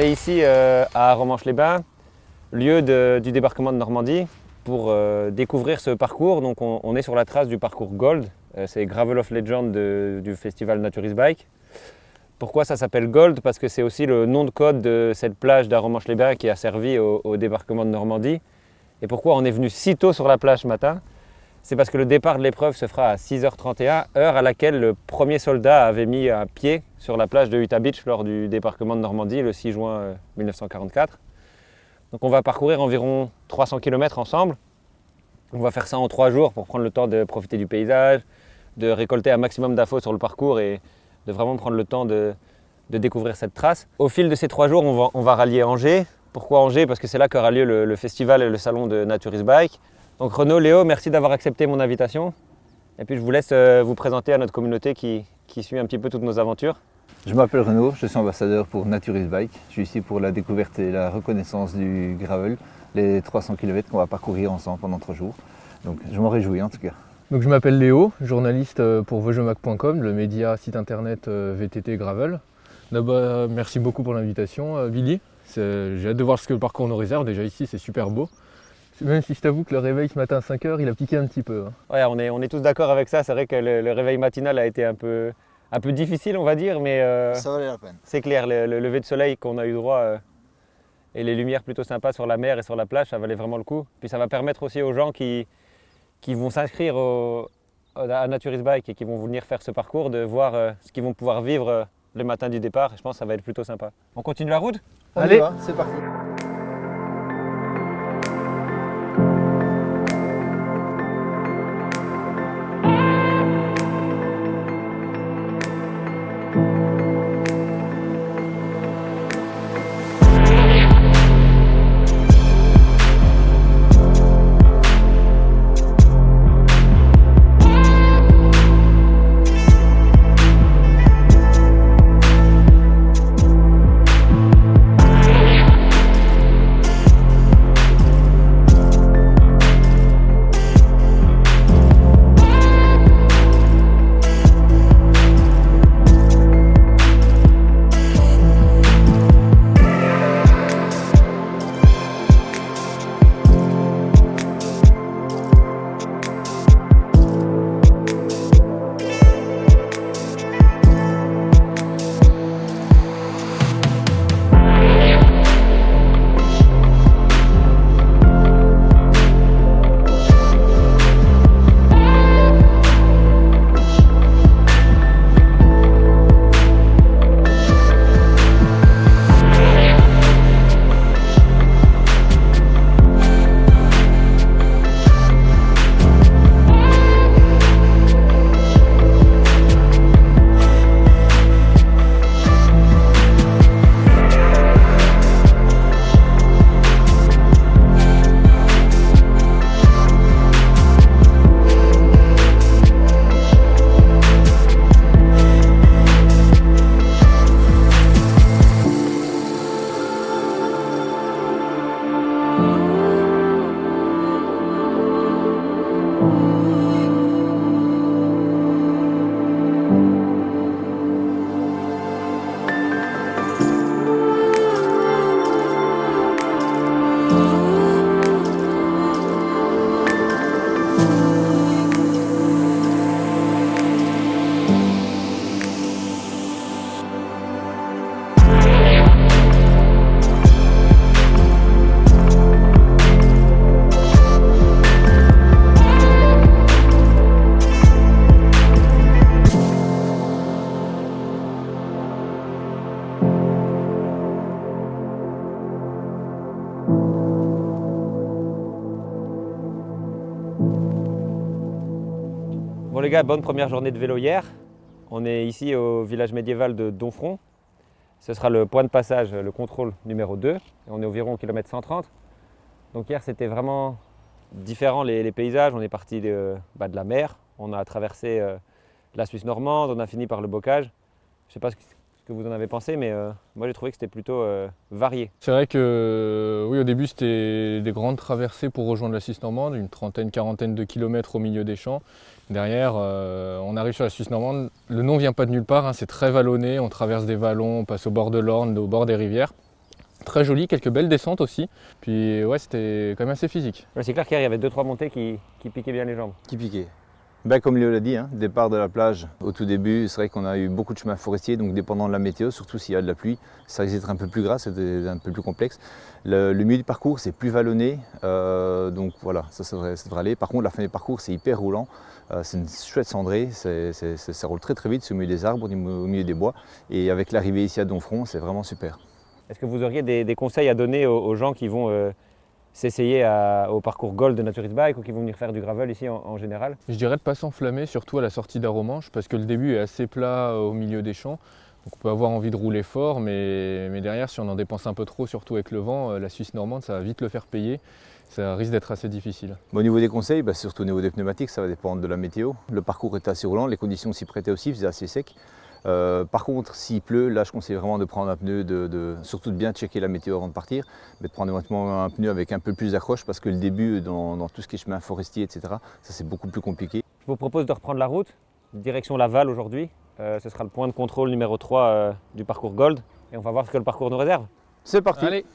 est ici à Romanche-les-Bains, lieu du débarquement de Normandie, pour découvrir ce parcours. Donc on est sur la trace du parcours Gold, c'est Gravel of Legend du festival Naturist Bike. Pourquoi ça s'appelle Gold? Parce que c'est aussi le nom de code de cette plage d'Aromanches-les-Bains qui a servi au débarquement de Normandie. Et pourquoi on est venu si tôt sur la plage ce matin? C'est parce que le départ de l'épreuve se fera à 6h31, heure à laquelle le premier soldat avait mis un pied sur la plage de Utah Beach lors du débarquement de Normandie le 6 juin 1944. Donc on va parcourir environ 300 km ensemble. On va faire ça en 3 jours pour prendre le temps de profiter du paysage, de récolter un maximum d'infos sur le parcours et de vraiment prendre le temps de découvrir cette trace. Au fil de ces 3 jours, on va rallier Angers. Pourquoi Angers? Parce que c'est là qu'aura lieu le festival et le salon de Naturist Bike. Donc Renaud, Léo, merci d'avoir accepté mon invitation. Et puis je vous laisse vous présenter à notre communauté qui suit un petit peu toutes nos aventures. Je m'appelle Renaud, je suis ambassadeur pour Naturist Bike. Je suis ici pour la découverte et la reconnaissance du gravel, les 300 km qu'on va parcourir ensemble pendant 3 jours. Donc je m'en réjouis en tout cas. Donc je m'appelle Léo, journaliste pour veuxjemac.com, le média site internet VTT Gravel. D'abord, merci beaucoup pour l'invitation, Billy. J'ai hâte de voir ce que le parcours nous réserve. Déjà ici, c'est super beau. Même si je t'avoue que le réveil ce matin à 5h, il a piqué un petit peu. Ouais, on est tous d'accord avec ça. C'est vrai que le réveil matinal a été un peu difficile, on va dire, mais ça valait la peine. C'est clair, le lever de soleil qu'on a eu droit et les lumières plutôt sympas sur la mer et sur la plage, ça valait vraiment le coup. Puis ça va permettre aussi aux gens qui vont s'inscrire à Naturist Bike et qui vont venir faire ce parcours de voir ce qu'ils vont pouvoir vivre le matin du départ. Je pense que ça va être plutôt sympa. On continue la route? Allez, c'est parti. Bon les gars, bonne première journée de vélo hier. On est ici au village médiéval de Domfront. Ce sera le point de passage, le contrôle numéro 2. Et on est environ au kilomètre 130. Donc hier c'était vraiment différent les paysages. On est parti de la mer. On a traversé la Suisse normande, on a fini par le bocage. Je ne sais pas ce que vous en avez pensé, mais moi j'ai trouvé que c'était plutôt varié. C'est vrai que oui, au début c'était des grandes traversées pour rejoindre la Suisse normande, une trentaine, quarantaine de kilomètres au milieu des champs. Derrière, on arrive sur la Suisse normande. Le nom ne vient pas de nulle part, hein, c'est très vallonné, on traverse des vallons, on passe au bord de l'Orne, au bord des rivières. Très joli, quelques belles descentes aussi. Puis ouais, c'était quand même assez physique. Ouais, c'est clair qu'hier, il y avait 2-3 montées qui piquaient bien les jambes. Qui piquait. Ben, comme Léo l'a dit, départ de la plage au tout début, c'est vrai qu'on a eu beaucoup de chemins forestiers, donc dépendant de la météo, surtout s'il y a de la pluie, ça risque d'être un peu plus gras, c'est un peu plus complexe. Le milieu du parcours, c'est plus vallonné, donc voilà, ça devrait aller. Par contre, la fin du parcours, c'est hyper roulant, c'est une chouette cendrée, ça roule très très vite au milieu des arbres, au milieu des bois, et avec l'arrivée ici à Domfront, c'est vraiment super. Est-ce que vous auriez des conseils à donner aux gens qui vont s'essayer au parcours Gold de Naturist Bike ou qui vont venir faire du gravel ici en général? Je dirais de ne pas s'enflammer, surtout à la sortie d'Aromanche, parce que le début est assez plat au milieu des champs. Donc on peut avoir envie de rouler fort, mais derrière, si on en dépense un peu trop, surtout avec le vent, la Suisse normande, ça va vite le faire payer. Ça risque d'être assez difficile. Bon, au niveau des conseils, surtout au niveau des pneumatiques, ça va dépendre de la météo. Le parcours est assez roulant, les conditions s'y prêtaient aussi, il faisait assez sec. Par contre, s'il pleut, là je conseille vraiment de prendre un pneu, surtout de bien checker la météo avant de partir, mais de prendre éventuellement un pneu avec un peu plus d'accroche parce que le début dans tout ce qui est chemin forestier, etc., ça c'est beaucoup plus compliqué. Je vous propose de reprendre la route, direction Laval aujourd'hui. Ce sera le point de contrôle numéro 3 du parcours Gold et on va voir ce que le parcours nous réserve. C'est parti. Allez.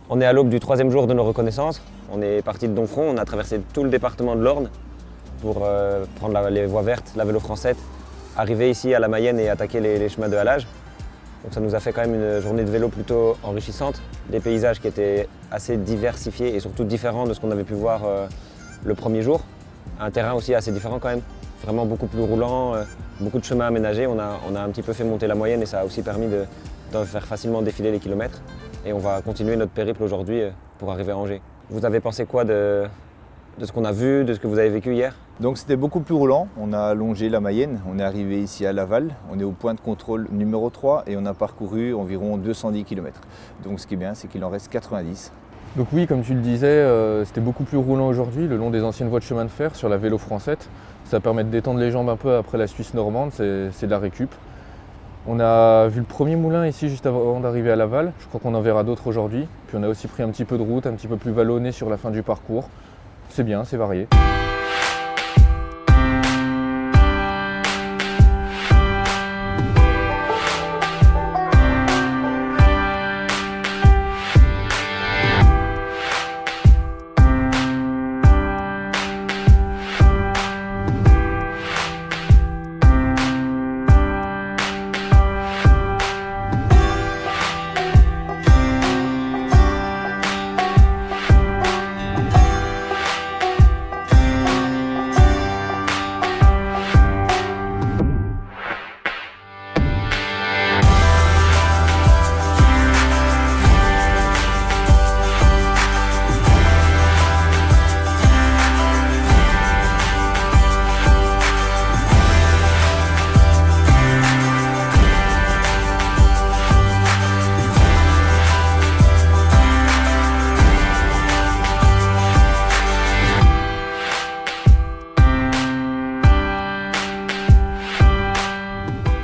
On est à l'aube du 3e jour de nos reconnaissances. On est parti de Domfront, on a traversé tout le département de l'Orne pour prendre les voies vertes, la vélo française, arriver ici à la Mayenne et attaquer les chemins de halage. Donc ça nous a fait quand même une journée de vélo plutôt enrichissante, des paysages qui étaient assez diversifiés et surtout différents de ce qu'on avait pu voir le premier jour. Un terrain aussi assez différent quand même, vraiment beaucoup plus roulant, beaucoup de chemins aménagés. On a un petit peu fait monter la moyenne et ça a aussi permis de faire facilement défiler les kilomètres. Et on va continuer notre périple aujourd'hui pour arriver à Angers. Vous avez pensé quoi de ce qu'on a vu, de ce que vous avez vécu hier? Donc c'était beaucoup plus roulant, on a longé la Mayenne, on est arrivé ici à Laval, on est au point de contrôle numéro 3 et on a parcouru environ 210 km. Donc ce qui est bien, c'est qu'il en reste 90. Donc oui, comme tu le disais, c'était beaucoup plus roulant aujourd'hui, le long des anciennes voies de chemin de fer sur la vélo française. Ça permet de détendre les jambes un peu après la Suisse normande, c'est de la récup. On a vu le premier moulin ici juste avant d'arriver à Laval, je crois qu'on en verra d'autres aujourd'hui. Puis on a aussi pris un petit peu de route, un petit peu plus vallonné sur la fin du parcours. C'est bien, c'est varié.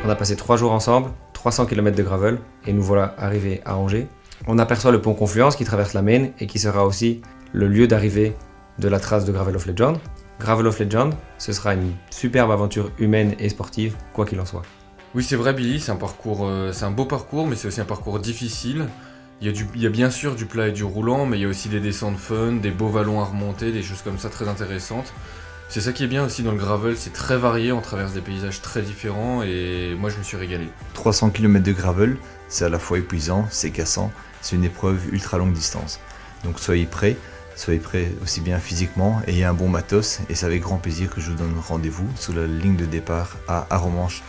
On a passé 3 jours ensemble, 300 km de gravel et nous voilà arrivés à Angers. On aperçoit le pont Confluence qui traverse la Maine et qui sera aussi le lieu d'arrivée de la trace de Gravel of Legend. Gravel of Legend, ce sera une superbe aventure humaine et sportive, quoi qu'il en soit. Oui, c'est vrai Billy, c'est un beau parcours, mais c'est aussi un parcours difficile. Il y a bien sûr du plat et du roulant, mais il y a aussi des descentes fun, des beaux vallons à remonter, des choses comme ça très intéressantes. C'est ça qui est bien aussi dans le gravel, c'est très varié, on traverse des paysages très différents et moi je me suis régalé. 300 km de gravel, c'est à la fois épuisant, c'est cassant, c'est une épreuve ultra longue distance. Donc soyez prêts aussi bien physiquement, ayez un bon matos et c'est avec grand plaisir que je vous donne rendez-vous sous la ligne de départ à Arromanches